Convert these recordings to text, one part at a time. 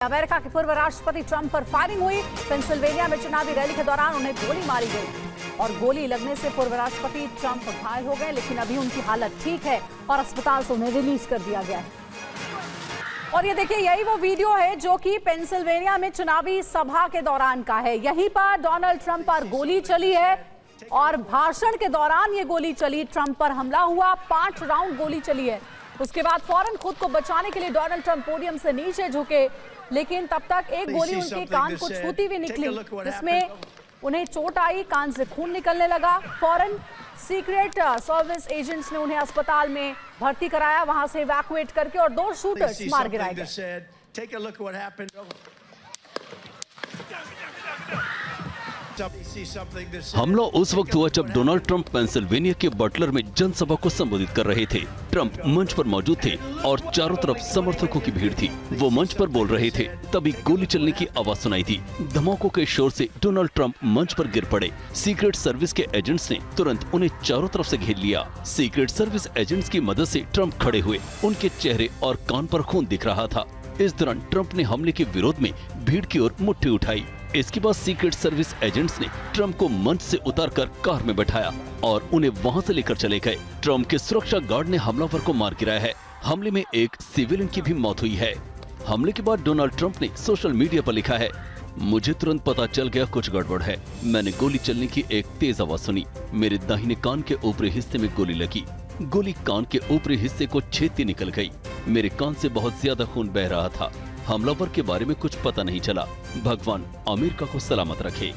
America के पूर्व राष्ट्रपति ट्रंप पर फायरिंग हुई। पेंसिल्वेनिया में चुनावी रैली के दौरान उन्हें गोली मारी गई और गोली लगने से पूर्व राष्ट्रपति ट्रंप घायल हो गए, लेकिन अभी उनकी हालत ठीक है और अस्पताल से उन्हें रिलीज कर दिया गया है। और ये देखिए, यही वो वीडियो है जो कि पेंसिल्वेनिया में चुनावी सभा के दौरान का है। यहीं पर डोनाल्ड ट्रंप पर गोली चली है और भाषण के दौरान ये गोली चली, ट्रंप पर हमला हुआ, 5 राउंड गोली चली है। उसके बाद फौरन खुद को बचाने के लिए डोनाल्ड ट्रंप पोडियम से नीचे झुके, लेकिन तब तक एक गोली उनके कान को छूती हुई निकली, जिसमें उन्हें चोट आई, कान से खून निकलने लगा। फौरन सीक्रेट सर्विस एजेंट्स ने उन्हें अस्पताल में भर्ती कराया, वहां से इवैक्यूएट करके, और 2 शूटर्स मार गिराए गए। हमला उस वक्त हुआ जब डोनाल्ड ट्रंप पेंसिल्वेनिया के बटलर में जनसभा को संबोधित कर रहे थे। ट्रंप मंच पर मौजूद थे और चारों तरफ समर्थकों की भीड़ थी। वो मंच पर बोल रहे थे, तभी गोली चलने की आवाज सुनाई दी। धमाकों के शोर से डोनाल्ड ट्रंप मंच पर गिर पड़े। सीक्रेट सर्विस के एजेंट्स ने तुरंत उन्हें चारों तरफ से घेर लिया। सीक्रेट सर्विस एजेंट्स की मदद से ट्रंप खड़े हुए। उनके चेहरे और कान पर खून दिख रहा था। इस दौरान ट्रंप ने हमले के विरोध में भीड़ की ओर मुट्ठी उठाई। इसके बाद सीक्रेट सर्विस एजेंट्स ने ट्रंप को मंच से उतारकर कार में बैठाया और उन्हें वहां से लेकर चले गए। ट्रंप के सुरक्षा गार्ड ने हमलावर को मार गिराया है। हमले में एक सिविलियन की भी मौत हुई है। हमले के बाद डोनाल्ड ट्रंप ने सोशल मीडिया पर लिखा है, मुझे तुरंत पता चल गया कुछ गड़बड़ है। मैंने गोली चलने की एक तेज आवाज सुनी। मेरे दाहिने कान के ऊपरी हिस्से में गोली लगी। गोली कान के ऊपरी हिस्से को छेदती निकल गई। मेरे कान से बहुत ज्यादा खून बह रहा था। हमलावर के बारे में कुछ पता नहीं चला। भगवान अमेरिका को सलामत रखे।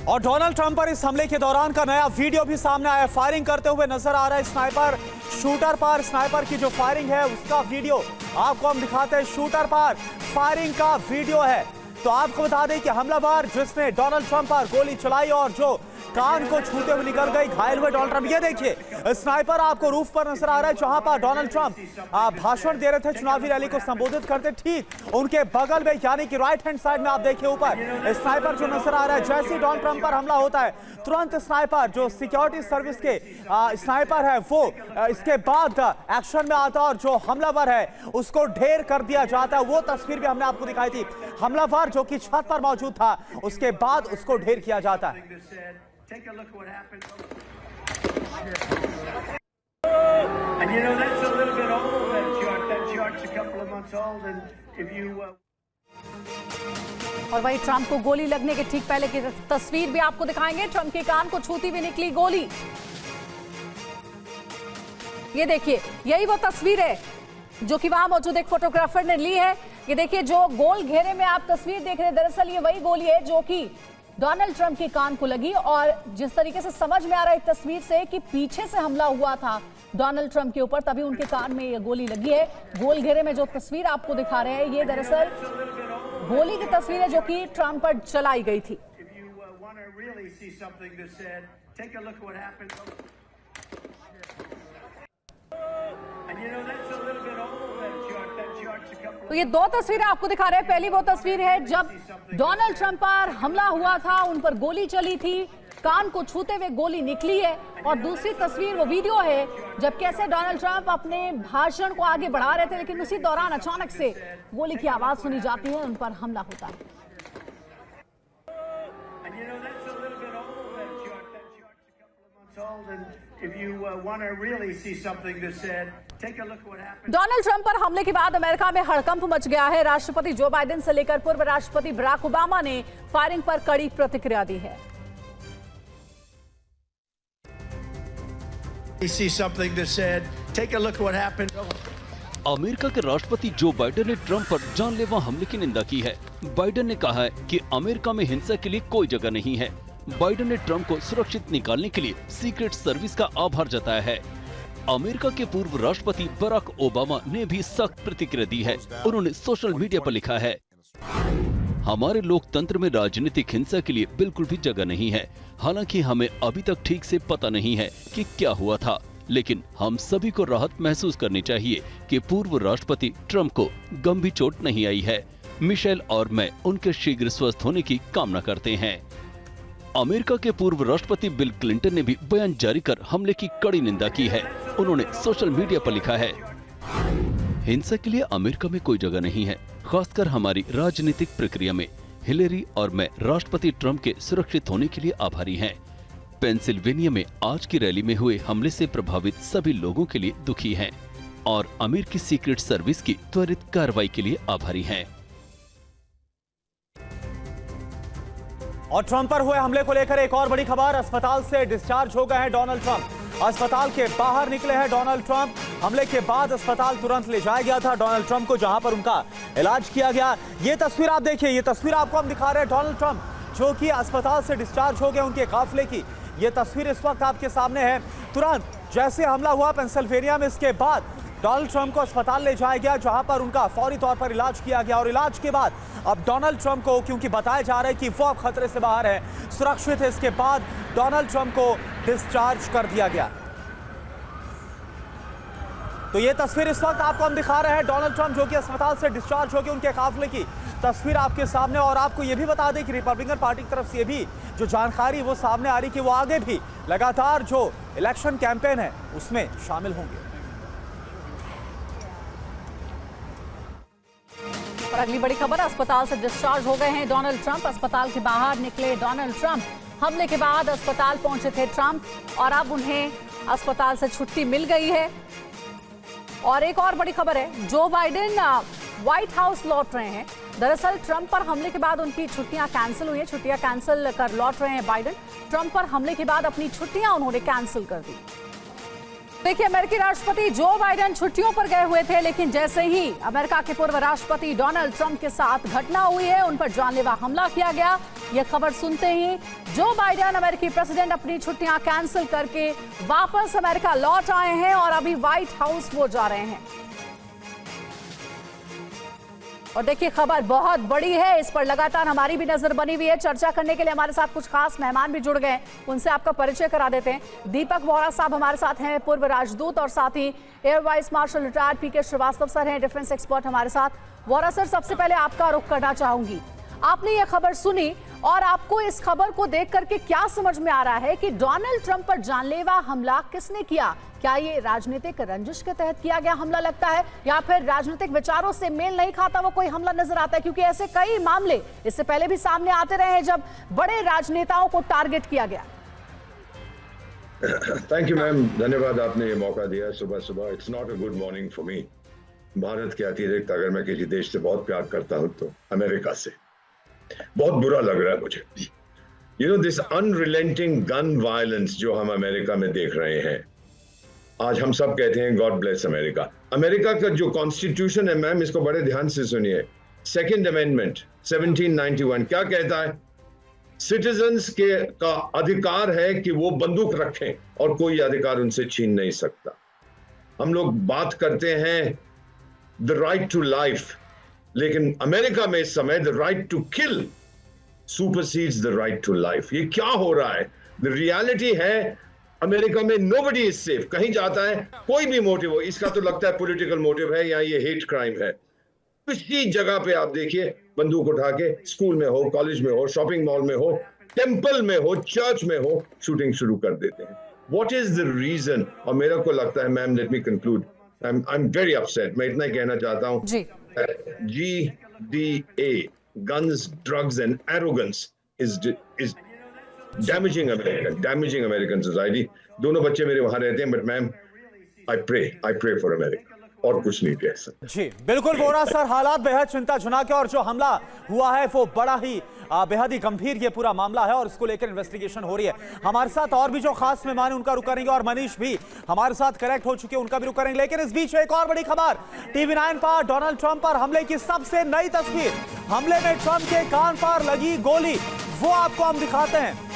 और डोनाल्ड ट्रंप पर इस हमले के दौरान का नया वीडियो भी सामने आया। फायरिंग करते हुए नजर आ रहा है स्नाइपर। शूटर पर स्नाइपर की जो फायरिंग है उसका वीडियो आपको हम दिखाते हैं। शूटर पर फायरिंग का वीडियो है। तो आपको बता दें कि हमलावर जिसने डोनाल्ड ट्रंप पर गोली चलाई और जो कान को छूते हुए निकल गई, घायल हुए डोनाल्ड ट्रंप। ये देखिए, स्नाइपर आपको रूफ पर नजर आ रहा है जहां पर डोनाल्ड ट्रंप भाषण दे रहे थे, चुनावी रैली को संबोधित करते। ठीक उनके बगल में यानी कि राइट हैंड साइड में आप देखिए ऊपर स्नाइपर जो नजर आ रहा है। जैसे ही डोनाल्ड ट्रंप पर हमला होता है, तुरंत स्नाइपर जो सिक्योरिटी सर्विस के स्नाइपर है वो इसके बाद एक्शन में आता है और जो हमलावर है उसको ढेर कर दिया जाता है। वो तस्वीर भी हमने आपको दिखाई थी। हमलावर जो कि छत पर मौजूद था, उसके बाद उसको ढेर किया जाता है। Take a look what happened. And you know, that's a little bit old, that chart. That chart's a couple of months old, and if you... और वही ट्रंप को गोली लगने के ठीक पहले की तस्वीर भी आपको दिखाएंगे। ट्रंप के कान को छूती हुई निकली गोली। ये देखिए, यही वो तस्वीर है जो कि वहां मौजूद एक फोटोग्राफर ने ली है। ये देखिए, जो गोल घेरे में आप तस्वीर देख रहे हैं, दरअसल ये वही गोली है जो कि डोनाल्ड ट्रंप के कान को लगी। और जिस तरीके से समझ में आ रहा है तस्वीर से कि पीछे से हमला हुआ था डोनाल्ड ट्रंप के ऊपर, तभी उनके कान में ये गोली लगी है। गोल घेरे में जो तस्वीर आपको दिखा रहे हैं, ये दरअसल गोली की तस्वीर है जो कि ट्रंप पर चलाई गई थी। तो ये 2 तस्वीरें आपको दिखा रहे हैं। पहली वो तस्वीर है जब डोनाल्ड ट्रंप पर हमला हुआ था, उन पर गोली चली थी, कान को छूते हुए गोली निकली है। और दूसरी तस्वीर वो वीडियो है जब कैसे डोनाल्ड ट्रंप अपने भाषण को आगे बढ़ा रहे थे, लेकिन उसी दौरान अचानक से गोली की आवाज सुनी जाती है, उन पर हमला होता है। डोनाल्ड ट्रंप पर हमले के बाद अमेरिका में हड़कंप मच गया है। राष्ट्रपति जो बाइडेन से लेकर पूर्व राष्ट्रपति बराक ओबामा ने फायरिंग पर कड़ी प्रतिक्रिया दी है। अमेरिका के राष्ट्रपति जो बाइडेन ने ट्रंप पर जानलेवा हमले की निंदा की है। बाइडेन ने कहा है कि अमेरिका में हिंसा के लिए कोई जगह नहीं है। बाइडेन ने ट्रंप को सुरक्षित निकालने के लिए सीक्रेट सर्विस का आभार जताया है। अमेरिका के पूर्व राष्ट्रपति बराक ओबामा ने भी सख्त प्रतिक्रिया दी है। उन्होंने सोशल मीडिया पर लिखा है, हमारे लोकतंत्र में राजनीतिक हिंसा के लिए बिल्कुल भी जगह नहीं है। हालांकि हमें अभी तक ठीक से पता नहीं है कि क्या हुआ था, लेकिन हम सभी को राहत महसूस करनी चाहिए कि पूर्व राष्ट्रपति ट्रंप को गंभीर चोट नहीं आई है। मिशेल और मैं उनके शीघ्र स्वस्थ होने की कामना करते हैं। अमेरिका के पूर्व राष्ट्रपति बिल क्लिंटन ने भी बयान जारी कर हमले की कड़ी निंदा की है। उन्होंने सोशल मीडिया पर लिखा है, हिंसा के लिए अमेरिका में कोई जगह नहीं है, खासकर हमारी राजनीतिक प्रक्रिया में। हिलेरी और मैं राष्ट्रपति ट्रंप के सुरक्षित होने के लिए आभारी हैं। पेंसिल्वेनिया में आज की रैली में हुए हमले से प्रभावित सभी लोगों के लिए दुखी हैं और अमेरिकी सीक्रेट सर्विस की त्वरित कार्रवाई के लिए आभारी हैं। और ट्रंप पर हुए हमले को लेकर एक और बड़ी खबर, अस्पताल से डिस्चार्ज हो गए हैं डोनाल्ड ट्रंप। अस्पताल के बाहर निकले हैं डोनाल्ड ट्रंप। हमले के बाद अस्पताल तुरंत ले जाया गया था डोनाल्ड ट्रंप को, जहां पर उनका इलाज किया गया। ये तस्वीर आप देखिए, ये तस्वीर आपको हम दिखा रहे हैं डोनाल्ड ट्रंप जो कि अस्पताल से डिस्चार्ज हो गए, उनके काफिले की ये तस्वीर इस वक्त आपके सामने है। तुरंत जैसे हमला हुआ पेंसिल्वेनिया में, इसके बाद डोनाल्ड ट्रंप को अस्पताल ले जाया गया, जहां पर उनका फौरी तौर पर इलाज किया गया। और इलाज के बाद अब डोनाल्ड ट्रंप को, क्योंकि बताया जा रहा है कि वो अब खतरे से बाहर है, सुरक्षित है, इसके बाद डोनाल्ड ट्रंप को डिस्चार्ज कर दिया गया। तो ये तस्वीर इस वक्त आपको हम दिखा रहे हैं डोनाल्ड ट्रंप जो कि अस्पताल से डिस्चार्ज हो गए, उनके काफिले की तस्वीर आपके सामने। और आपको ये भी बता दें कि रिपब्लिकन पार्टी की तरफ से भी जो जानकारी वो सामने आ रही कि वो आगे भी लगातार जो इलेक्शन कैंपेन है उसमें शामिल होंगे। और अगली बड़ी खबर, अस्पताल से डिस्चार्ज हो गए हैं डोनाल्ड ट्रंप। अस्पताल के बाहर निकले डोनाल्ड ट्रंप। हमले के बाद अस्पताल पहुंचे थे ट्रंप और अब उन्हें अस्पताल से छुट्टी मिल गई है। और एक और बड़ी खबर है, जो बाइडेन व्हाइट हाउस लौट रहे हैं। दरअसल ट्रंप पर हमले के बाद उनकी छुट्टियां कैंसिल हुई हैं, छुट्टियां कैंसिल कर लौट रहे हैं बाइडेन। ट्रंप पर हमले के बाद अपनी छुट्टियां उन्होंने कैंसिल कर दी। देखिए, अमेरिकी राष्ट्रपति जो बाइडेन छुट्टियों पर गए हुए थे, लेकिन जैसे ही अमेरिका के पूर्व राष्ट्रपति डोनाल्ड ट्रंप के साथ घटना हुई है, उन पर जानलेवा हमला किया गया। यह खबर सुनते ही जो बाइडेन अमेरिकी प्रेसिडेंट अपनी छुट्टियां कैंसिल करके वापस अमेरिका लौट आए हैं और अभी व्हाइट हाउस वो जा रहे हैं। और देखिए, खबर बहुत बड़ी है, इस पर लगातार हमारी भी नजर बनी हुई है। चर्चा करने के लिए हमारे साथ कुछ खास मेहमान भी जुड़ गए, उनसे आपका परिचय करा देते हैं। दीपक वोरा साहब हमारे साथ हैं, पूर्व राजदूत, और साथ ही एयर वाइस मार्शल रिटायर्ड पीके श्रीवास्तव सर हैं, डिफेंस एक्सपर्ट हमारे साथ। वोरा सर, सबसे पहले आपका रुख करना चाहूंगी, आपने ये खबर सुनी और आपको इस खबर को देख करके क्या समझ में आ रहा है कि डोनाल्ड ट्रंप पर जानलेवा हमला किसने किया? क्या ये राजनीतिक रंजिश के तहत किया गया हमला लगता है, या फिर राजनीतिक विचारों से मेल नहीं खाता वो कोई हमला नजर आता है? क्योंकि ऐसे कई मामले इससे पहले भी सामने आते रहे हैं जब बड़े राजनेताओं को टारगेट किया गया। थैंक यू मैम, धन्यवाद आपने ये मौका दिया सुबह सुबह। It's not a good morning for me. Bharat के अतिरिक्त अगर मैं किसी देश से बहुत प्यार करता हूं तो अमेरिका से। बहुत बुरा लग रहा है मुझे। You know, this unrelenting gun violence जो हम अमेरिका में देख रहे हैं, आज हम सब कहते हैं गॉड ब्लेस अमेरिका। अमेरिका का जो कॉन्स्टिट्यूशन है मैम, इसको बड़े ध्यान से सुनिए। सेकेंड अमेंडमेंट 1791 क्या कहता है? सिटीजन्स का अधिकार है कि वो बंदूक रखें और कोई अधिकार उनसे छीन नहीं सकता। हम लोग बात करते हैं द राइट टू लाइफ, लेकिन अमेरिका में इस समय the right to kill supersedes the right to life. ये क्या हो रहा है? द रियलिटी है अमेरिका में नोबडी इज सेफ। कहीं जाता है, कोई भी मोटिव हो, इसका तो लगता है पॉलिटिकल मोटिव है या ये हेट क्राइम है, किसी जगह पे आप देखिए बंदूक उठा के स्कूल में हो, कॉलेज में हो, शॉपिंग मॉल में हो, टेंपल में हो, चर्च में हो, शूटिंग शुरू कर देते हैं। What is the reason? और मेरा को लगता है ma'am, let me conclude, I am very upset. मैं इतना ही कहना चाहता हूं जी। GDA, guns, drugs and arrogance is damaging American society. दोनों बच्चे मेरे वहां रहते हैं, but ma'am I pray for America. और कुछ नहीं कह सकते। जी बिल्कुल वोरा सर, हालात बेहद चिंताजनक है और जो हमला हुआ है वो बड़ा ही बेहद ही गंभीर ये पूरा मामला है और इसको लेकर इन्वेस्टिगेशन हो रही है। हमारे साथ और भी जो खास मेहमान उनका रुख करेंगे और मनीष भी हमारे साथ कनेक्ट हो चुके हैं, उनका भी रुख करेंगे। लेकिन इस बीच एक और बड़ी खबर, TV9 पर डोनाल्ड ट्रंप पर हमले की सबसे नई तस्वीर। हमले में ट्रंप के कान पर लगी गोली, वो आपको हम दिखाते हैं।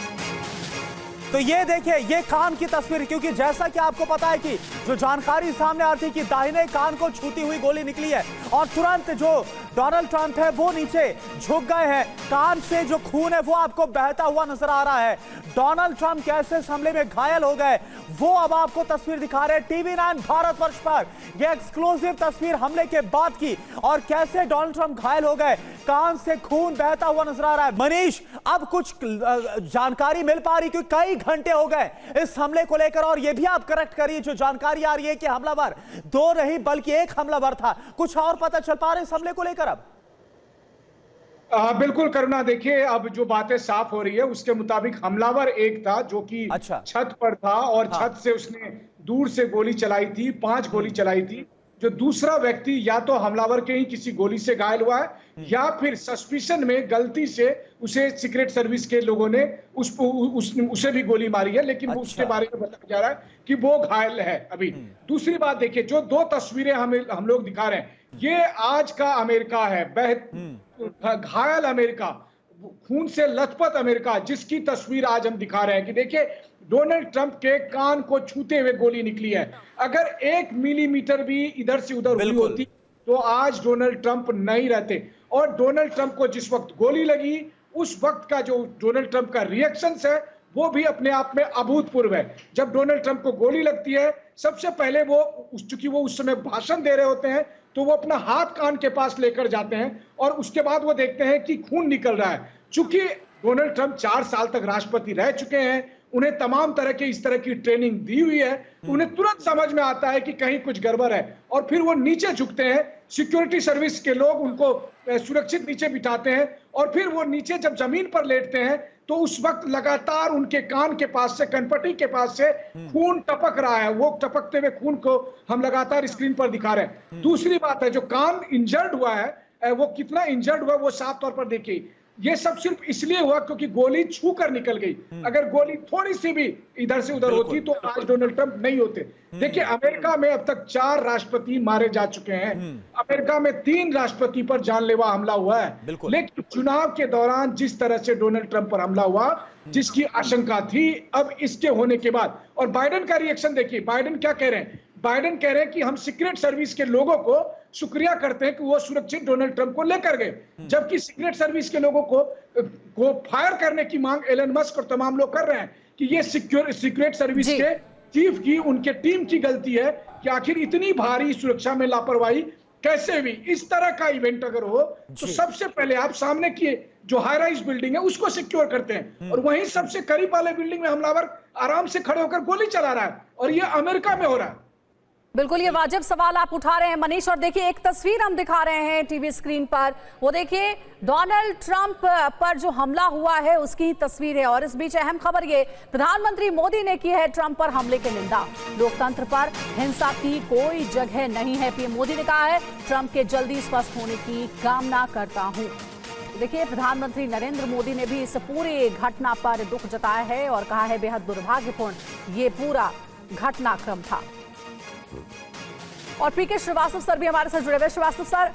तो ये देखिए, ये कान की तस्वीर, क्योंकि जैसा कि आपको पता है कि जो जानकारी सामने आती है कि दाहिने कान को छूती हुई गोली निकली है और तुरंत जो डोनाल्ड ट्रंप है वो नीचे झुक गए हैं, कान से जो खून है वो आपको बहता हुआ नजर आ रहा है। डोनाल्ड ट्रंप कैसे इस हमले में घायल हो गए वो अब आपको तस्वीर दिखा रहे हैं TV9 भारतवर्ष पर। यह एक्सक्लूसिव तस्वीर हमले के बाद की, और कैसे डोनाल्ड ट्रंप घायल हो गए, कान से खून बहता हुआ नजर आ रहा है। मनीष, अब कुछ जानकारी मिल पा रही, क्योंकि कई घंटे हो गए इस हमले को लेकर, और यह भी आप करेक्ट करिए, जो जानकारी आ रही है कि हमलावर दो नहीं बल्कि एक हमलावर था। कुछ और पता चल पा रहे इस हमले को लेकर अब? बिल्कुल करुणा, देखिए अब जो बातें साफ हो रही है उसके मुताबिक हमलावर एक था जो कि अच्छा। छत पर था और छत से उसने दूर से गोली चलाई थी, 5 गोली चलाई थी। जो दूसरा व्यक्ति या तो हमलावर के ही किसी गोली से घायल हुआ है या फिर सस्पिशन में गलती से उसे सीक्रेट सर्विस के लोगों ने उसे भी गोली मारी है, लेकिन अच्छा। उसके बारे में बताया जा रहा है कि वो घायल है अभी। दूसरी बात देखिए, जो 2 तस्वीरें हम लोग दिखा रहे हैं, ये आज का अमेरिका है, घायल अमेरिका, खून से लथपथ अमेरिका, जिसकी तस्वीर आज हम दिखा रहे हैं कि देखिए डोनाल्ड ट्रंप के कान को छूते हुए गोली निकली है। अगर 1 मिलीमीटर भी इधर से उधर हुई होती तो आज डोनाल्ड ट्रंप नहीं रहते। और डोनाल्ड ट्रंप को जिस वक्त गोली लगी उस वक्त का जो डोनाल्ड ट्रंप का रिएक्शन है वो भी अपने आप में अभूतपूर्व है। जब डोनाल्ड ट्रंप को गोली लगती है, सबसे पहले चूंकि वो उस समय भाषण दे रहे होते हैं, तो वो अपना हाथ कान के पास लेकर जाते हैं और उसके बाद वो देखते हैं कि खून निकल रहा है। चूंकि डोनाल्ड ट्रंप 4 साल तक राष्ट्रपति रह चुके हैं, उन्हें तमाम तरह के इस तरह की ट्रेनिंग दी हुई है, उन्हें तुरंत समझ में आता है कि कहीं कुछ गड़बड़ है, और फिर वो नीचे झुकते हैं। सिक्योरिटी सर्विस के लोग उनको सुरक्षित नीचे बिठाते हैं, और फिर वो नीचे जब जमीन पर लेटते हैं तो उस वक्त लगातार उनके कान के पास से, कनपट्टी के पास से खून टपक रहा है। वो टपकते हुए खून को हम लगातार स्क्रीन पर दिखा रहे हैं। दूसरी बात है, जो कान इंजर्ड हुआ है, वो कितना इंजर्ड हुआ वो साफ तौर पर देखिए। ये सब सिर्फ इसलिए हुआ क्योंकि गोली छू कर निकल गई। अगर गोली थोड़ी सी भी इधर से उधर होती तो आज डोनाल्ड ट्रंप नहीं होते। देखिए, अमेरिका में अब तक 4 राष्ट्रपति मारे जा चुके हैं। अमेरिका में 3 राष्ट्रपति पर जानलेवा हमला हुआ है, लेकिन चुनाव के दौरान जिस तरह से डोनाल्ड ट्रंप पर हमला हुआ, जिसकी आशंका थी, अब इसके होने के बाद, और बाइडेन का रिएक्शन देखिए। बाइडेन क्या कह रहे हैं? बाइडेन कह रहे हैं कि हम सीक्रेट सर्विस के लोगों को शुक्रिया करते हैं कि वो सुरक्षित डोनाल्ड ट्रंप को लेकर गए, जबकि सीक्रेट सर्विस के लोगों को फायर करने की मांग एलन मस्क और तमाम लोग कर रहे हैं कि ये सीक्रेट सर्विस के चीफ की, उनके टीम की गलती है कि आखिर इतनी भारी सुरक्षा में लापरवाही कैसे हुई। इस तरह का इवेंट अगर हो तो सबसे पहले आप सामने की जो हाई राइज बिल्डिंग है उसको सिक्योर करते हैं, और वहीं सबसे करीब वाले बिल्डिंग में हमलावर आराम से खड़े होकर गोली चला रहा है, और ये अमेरिका में हो रहा है। बिल्कुल, ये वाजिब सवाल आप उठा रहे हैं मनीष। और देखिए, एक तस्वीर हम दिखा रहे हैं टीवी स्क्रीन पर, वो देखिए डोनाल्ड ट्रंप पर जो हमला हुआ है उसकी तस्वीर है। और इस बीच अहम खबर ये, प्रधानमंत्री मोदी ने की है ट्रंप पर हमले की निंदा। लोकतंत्र पर हिंसा की कोई जगह नहीं है, पीएम मोदी ने कहा है। ट्रंप के जल्दी स्वस्थ होने की कामना करता हूं। देखिए, प्रधानमंत्री नरेंद्र मोदी ने भी इस पूरी घटना पर दुख जताया है और कहा है बेहद दुर्भाग्यपूर्ण ये पूरा घटनाक्रम था। और पीके श्रीवास्तव सर भी हमारे साथ जुड़े हुए। श्रीवास्तव सर,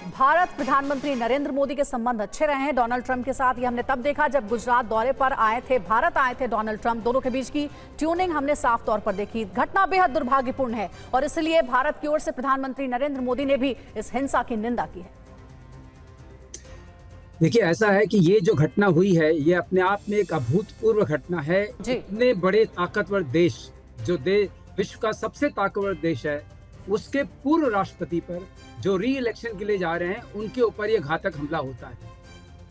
भारत प्रधानमंत्री नरेंद्र मोदी के संबंध अच्छे रहे हैं डोनाल्ड ट्रंप के साथ। ये हमने तब देखा जब गुजरात दौरे पर आए थे, भारत आए थे डोनाल्ड ट्रंप। दोनों के बीच की ट्यूनिंग हमने साफ तौर पर देखी। घटना बेहद दुर्भाग्यपूर्ण है और इसलिए भारत की ओर से प्रधानमंत्री नरेंद्र मोदी ने भी इस हिंसा की निंदा की है। देखिए, ऐसा है कि ये जो घटना हुई है ये अपने आप में एक अभूतपूर्व घटना है। इतने बड़े ताकतवर देश, जो विश्व का सबसे ताकतवर देश है, उसके पूर्व राष्ट्रपति पर जो री इलेक्शन के लिए जा रहे हैं उनके ऊपर ये घातक हमला होता है।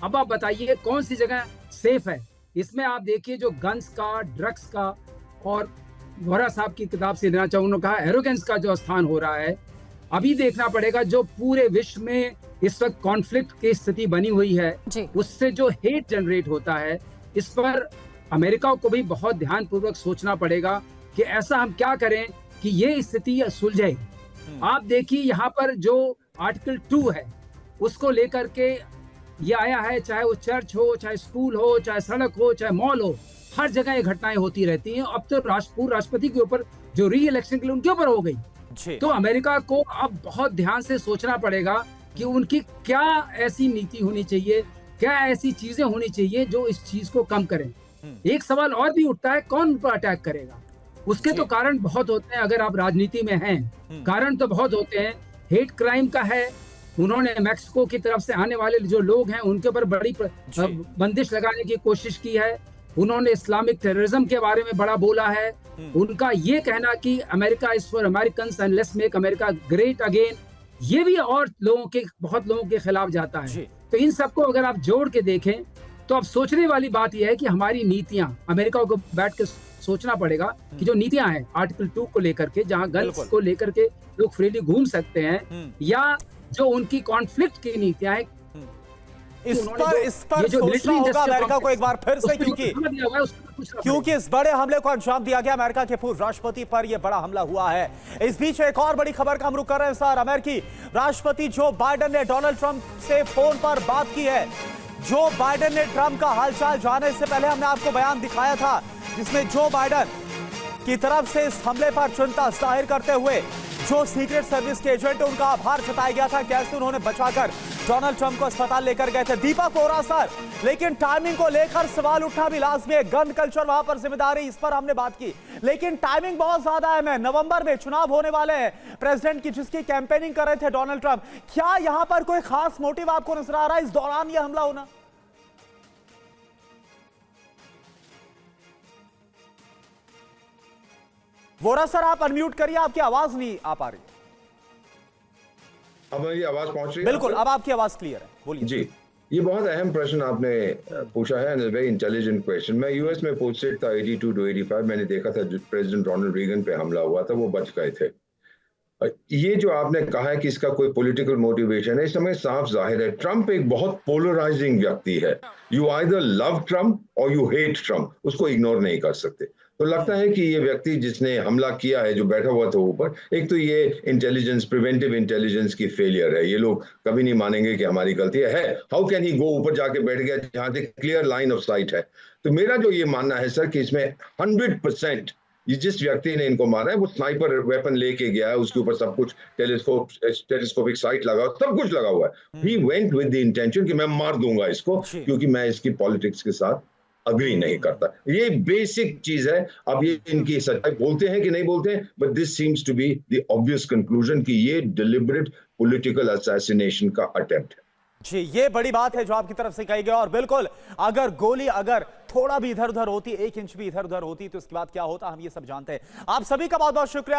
अब आप बताइए कौन सी जगह सेफ है? इसमें आप देखिए जो गन्स का, ड्रग्स का, और वोहरा साहब की किताब से लेना चाहूँ, उन्होंने कहा एरोगेंस का जो स्थान हो रहा है। अभी देखना पड़ेगा जो पूरे विश्व में इस वक्त कॉन्फ्लिक्ट की स्थिति बनी हुई है, उससे जो हेट जनरेट होता है, इस पर अमेरिका को भी बहुत ध्यानपूर्वक सोचना पड़ेगा कि ऐसा हम क्या करें कि ये स्थिति सुलझे। आप देखिए यहाँ पर जो आर्टिकल 2 है उसको लेकर के ये आया है, चाहे वो चर्च हो, चाहे स्कूल हो, चाहे सड़क हो, चाहे मॉल हो, हर जगह ये घटनाएं होती रहती हैं। अब तो पूर्व राष्ट्रपति के ऊपर जो री इलेक्शन के लिए उनके ऊपर हो गई, तो अमेरिका को अब बहुत ध्यान से सोचना पड़ेगा कि उनकी क्या ऐसी नीति होनी चाहिए, क्या ऐसी चीजें होनी चाहिए जो इस चीज को कम करें। एक सवाल और भी उठता है, कौन उन पर अटैक करेगा? उसके तो कारण बहुत होते हैं। अगर आप राजनीति में हैं, कारण तो बहुत होते हैं। हेट क्राइम का है, उन्होंने मैक्सिको की तरफ से आने वाले जो लोग हैं उनके ऊपर बड़ी बंदिश लगाने की कोशिश की है। उन्होंने इस्लामिक टेररिज्म के बारे में बड़ा बोला है। उनका ये कहना कि America is for American and let's make America great again, ये भी और बहुत लोगों के खिलाफ जाता है। तो इन सबको अगर आप जोड़ के देखें तो अब सोचने वाली बात यह है कि हमारी नीतियां, अमेरिका को बैठ के सोचना पड़ेगा कि जो नीतियां हैं आर्टिकल 2 को लेकर के, जहां गन्स को लेकर के लोग फ्रीली घूम सकते हैं, या जो उनकी कॉन्फ्लिक्ट की नीतियां हैं, इस पर सोचना होगा अमेरिका को एक बार फिर से, क्योंकि इस बड़े हमले को अंजाम दिया गया अमेरिका के पूर्व राष्ट्रपति पर। यह बड़ा हमला हुआ है। इस बीच एक और बड़ी खबर का हम रुख कर रहे हैं सर। अमेरिकी राष्ट्रपति जो बाइडेन ने डोनाल्ड ट्रंप से फोन पर बात की है। जो बाइडेन ने ट्रंप का हालचाल जानने से पहले हमने आपको बयान दिखाया था, जिसमें जो बाइडेन की तरफ से इस हमले पर चिंता जाहिर करते हुए जो सीक्रेट सर्विस के एजेंट उनका आभार जताया गया था, कैसे उन्होंने बचाकर डोनाल्ड ट्रंप को अस्पताल लेकर गए थे। दीपक वोरा सर, लेकिन टाइमिंग को लेकर सवाल उठना भी लाजमी है। गन कल्चर वहां पर जिम्मेदारी, इस पर हमने बात की, लेकिन टाइमिंग बहुत ज्यादा है। नवंबर में चुनाव होने वाले हैं प्रेसिडेंट की, जिसकी कैंपेनिंग कर रहे थे डोनाल्ड ट्रंप। क्या यहां पर कोई खास मोटिव आपको नजर आ रहा है इस दौरान यह हमला होना? वोरा सर, आप अनम्यूट करिए, आपकी आवाज नहीं आ पा रही। अब मेरी आवाज पहुंच रही है? बिल्कुल, अब आपकी आवाज क्लियर है, बोलिए। जी, ये बहुत अहम प्रश्न आपने पूछा है, वेरी इंटेलिजेंट क्वेश्चन। मैं यूएस में पोस्टेड था 82 to 85। मैंने देखा था जो प्रेसिडेंट रोनाल्ड रीगन पे हमला हुआ था, वो बच गए थे। ये जो आपने कहा है कि इसका कोई पॉलिटिकल मोटिवेशन है, इस समय साफ जाहिर है। ट्रंप एक बहुत पोलराइजिंग व्यक्ति है। यू आइदर लव ट्रंप और यू हेट ट्रंप, उसको इग्नोर नहीं कर सकते। तो लगता है कि ये व्यक्ति जिसने हमला किया है, जो बैठा हुआ था ऊपर, एक तो ये इंटेलिजेंस, प्रिवेंटिव इंटेलिजेंस की फेलियर है। ये लोग कभी नहीं मानेंगे कि हमारी गलती है। हाउ कैन ही गो, ऊपर जाके बैठ गया जहां से क्लियर लाइन ऑफ साइट है। तो मेरा जो ये मानना है सर कि इसमें 100% ये जिस व्यक्ति ने इनको मारा है वो स्नाइपर वेपन लेके गया है, उसके ऊपर सब कुछ टेलीस्कोपिक साइट लगा, सब कुछ लगा हुआ है। He went with the intention कि मैं मार दूंगा इसको, क्योंकि मैं इसकी पॉलिटिक्स के साथ अग्री नहीं करता। ये बेसिक चीज है। अब ये इनकी सच्चाई बोलते हैं कि नहीं बोलते हैं, but this seems to be the obvious conclusion कि ये डिलिबरेट पॉलिटिकल असैसिनेशन का अटेम्प्ट है। जी, ये बड़ी बात है जो आपकी तरफ से कही गई। और बिल्कुल, अगर गोली अगर थोड़ा भी इधर उधर होती, 1 इंच भी इधर उधर होती, तो इसके बाद क्या होता हम ये सब जानते हैं। आप सभी का बहुत बहुत शुक्रिया।